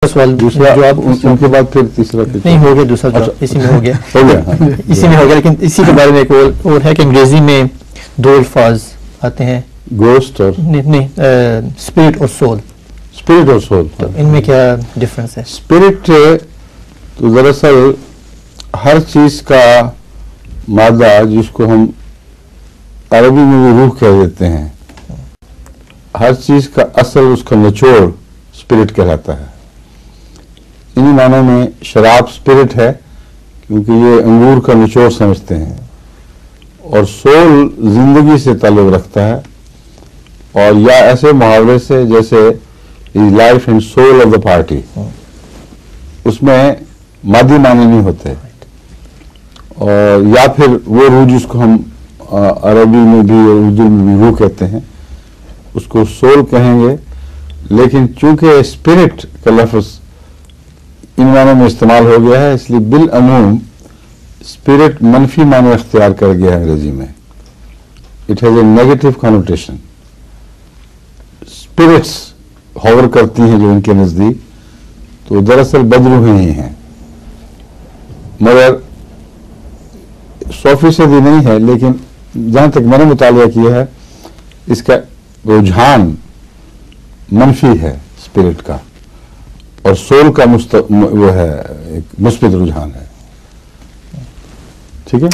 سوال دوسرا جو آپ ان کے بعد پھر تیسرا نہیں ہو گیا، دوسرا جواب اسی میں ہو گیا اسی میں ہو گیا. لیکن اسی کے بارے میں ایک اور ہے کہ انگریزی میں دو الفاظ آتے ہیں، گوسٹ اور نہیں اسپرٹ اور سول. اسپرٹ اور سول. ان میں کیا ڈفرنس ہے؟ اسپرٹ تو دراصل ہر چیز کا مادہ جس کو ہم عربی میں بھی روح کہہ دیتے ہیں، ہر چیز کا اصل اس کا نچوڑ اسپرٹ کہلاتا ہے. انہی معنوں میں شراب اسپرٹ ہے کیونکہ یہ انگور کا نچوڑ سمجھتے ہیں، اور سول زندگی سے تعلق رکھتا ہے، اور یا ایسے محاورے سے جیسے life and soul of the party, اس میں مادی معنی نہیں ہوتے. اور یا پھر وہ روح جس کو ہم عربی میں بھی اور اردو میں بھی روح کہتے ہیں، اس کو سول کہیں گے. لیکن چونکہ اسپرٹ کا لفظ ان معنوں میں استعمال ہو گیا ہے، اس لیے بالعموم اسپرٹ منفی معنی اختیار کر گیا ہے انگریزی میں. It has a negative connotation. Spirits hover کرتی ہیں جو ان کے نزدیک، تو دراصل بدروحیں ہی ہیں، مگر 100% نہیں ہے. لیکن جہاں تک میں نے مطالعہ کیا ہے، اس کا رجحان منفی ہے اسپرٹ کا، اور سول کا وہ ہے ایک مثبت رجحان ہے. ٹھیک ہے.